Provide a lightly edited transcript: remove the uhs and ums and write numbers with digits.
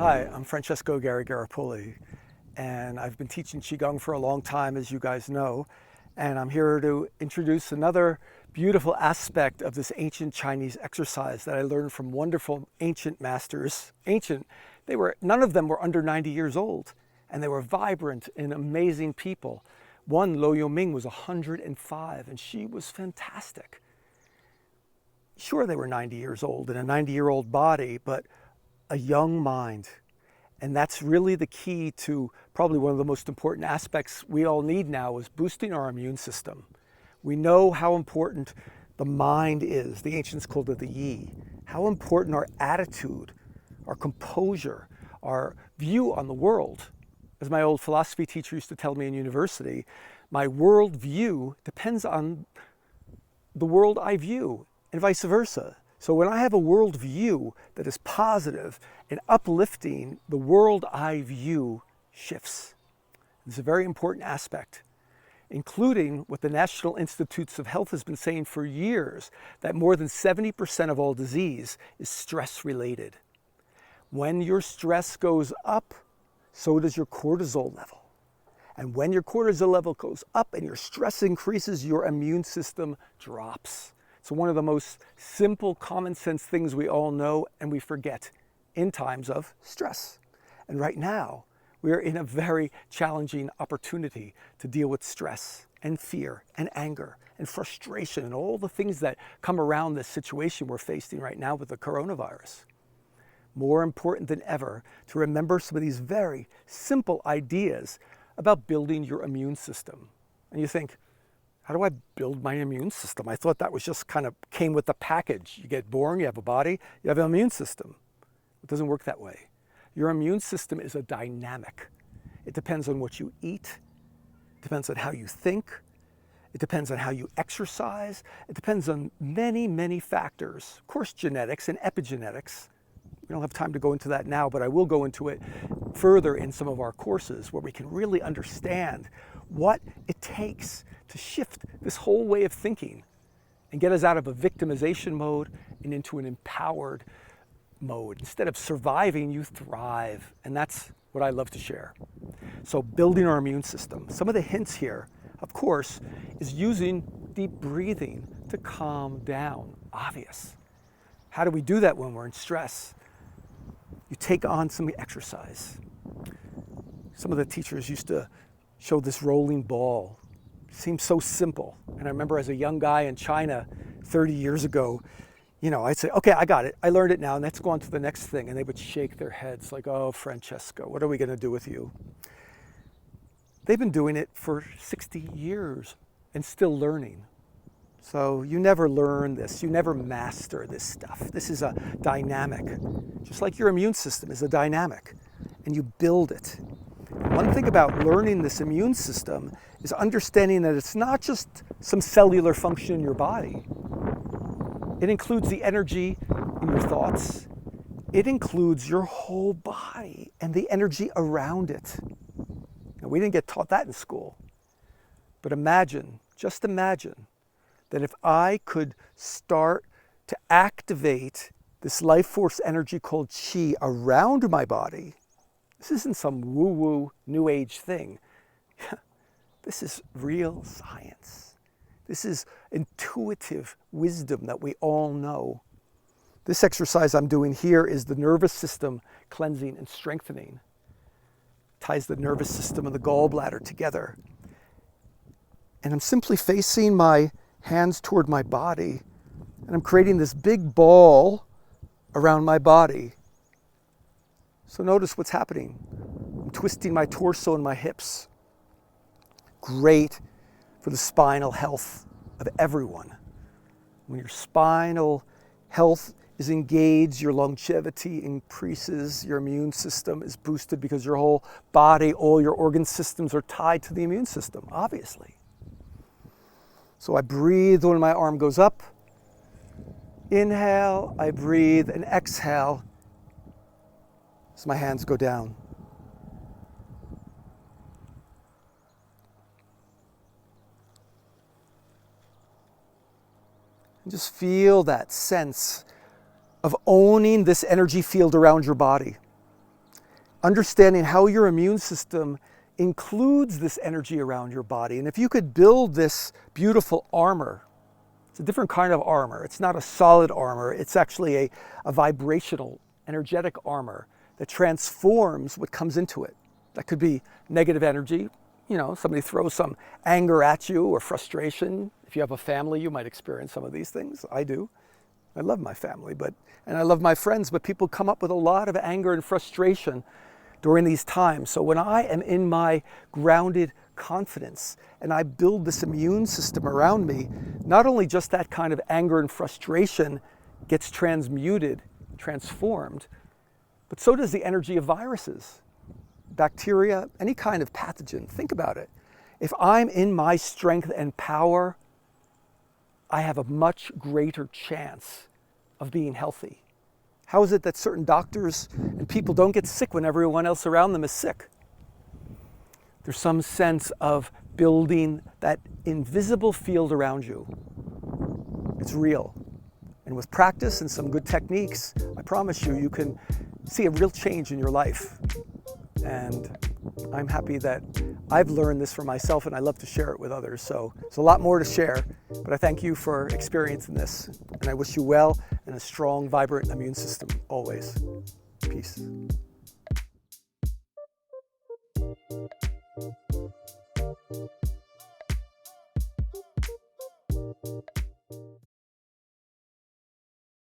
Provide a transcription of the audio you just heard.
Hi, I'm Francesco Garri Garripoli, and I've been teaching Qigong for a long time, as you guys know, and I'm here to introduce another beautiful aspect of this ancient Chinese exercise that I learned from wonderful ancient masters. None of them were under 90 years old, and they were vibrant and amazing people. One, Lo Yoming, was 105, and she was fantastic. Sure, they were 90 years old in a 90-year-old body, but a young mind. And that's really the key to probably one of the most important aspects we all need now, is boosting our immune system. We know how important the mind is. The ancients called it the yi. How important our attitude, our composure, our view on the world. As my old philosophy teacher used to tell me in university, my world view depends on the world I view, and vice versa. So when I have a world view that is positive and uplifting, the world I view shifts. It's a very important aspect, including what the National Institutes of Health has been saying for years, that more than 70% of all disease is stress-related. When your stress goes up, so does your cortisol level. And when your cortisol level goes up and your stress increases, your immune system drops. So one of the most simple, common sense things we all know and we forget in times of stress. And right now, we are in a very challenging opportunity to deal with stress and fear and anger and frustration and all the things that come around this situation we're facing right now with the coronavirus. More important than ever to remember some of these very simple ideas about building your immune system. And you think, how do I build my immune system? I thought that was just kind of came with the package. You get born, you have a body, you have an immune system. It doesn't work that way. Your immune system is a dynamic. It depends on what you eat. It depends on how you think. It depends on how you exercise. It depends on many, many factors. Of course, genetics and epigenetics. We don't have time to go into that now, but I will go into it further in some of our courses where we can really understand what it takes to shift this whole way of thinking and get us out of a victimization mode and into an empowered mode. Instead of surviving, you thrive. And that's what I love to share. So building our immune system. Some of the hints here, of course, is using deep breathing to calm down. Obvious. How do we do that when we're in stress? You take on some exercise. Some of the teachers used to show this rolling ball. It seems so simple. And I remember as a young guy in China 30 years ago, I'd say, okay, I got it. I learned it now, and let's go on to the next thing. And they would shake their heads like, oh, Francesco, what are we going to do with you? They've been doing it for 60 years and still learning. So you never learn this. You never master this stuff. This is a dynamic. Just like your immune system is a dynamic, and you build it. One thing about learning this immune system is understanding that it's not just some cellular function in your body. It includes the energy in your thoughts. It includes your whole body and the energy around it. Now, we didn't get taught that in school. But just imagine that if I could start to activate this life force energy called qi around my body. This isn't some woo-woo new age thing. This is real science. This is intuitive wisdom that we all know. This exercise I'm doing here is the nervous system cleansing and strengthening. Ties the nervous system and the gallbladder together. And I'm simply facing my hands toward my body, and I'm creating this big ball around my body. So notice what's happening. I'm twisting my torso and my hips. Great for the spinal health of everyone. When your spinal health is engaged, your longevity increases, your immune system is boosted because your whole body, all your organ systems are tied to the immune system, obviously. So I breathe when my arm goes up. Inhale, I breathe, and exhale as my hands go down. And just feel that sense of owning this energy field around your body. understanding how your immune system includes this energy around your body. And if you could build this beautiful armor, it's a different kind of armor. It's not a solid armor. It's actually a vibrational, energetic armor that transforms what comes into it. That could be negative energy. You know, somebody throws some anger at you or frustration. If you have a family, you might experience some of these things. I do. I love my family, and I love my friends, but people come up with a lot of anger and frustration during these times. So when I am in my grounded confidence and I build this immune system around me, not only just that kind of anger and frustration gets transmuted, transformed, but so does the energy of viruses, bacteria, any kind of pathogen. Think about it. If I'm in my strength and power, I have a much greater chance of being healthy. How is it that certain doctors and people don't get sick when everyone else around them is sick? There's some sense of building that invisible field around you. It's real. And with practice and some good techniques, I promise you, you can see a real change in your life. And I'm happy that I've learned this for myself, and I love to share it with others. So there's a lot more to share, but I thank you for experiencing this. And I wish you well and a strong, vibrant immune system always. Peace.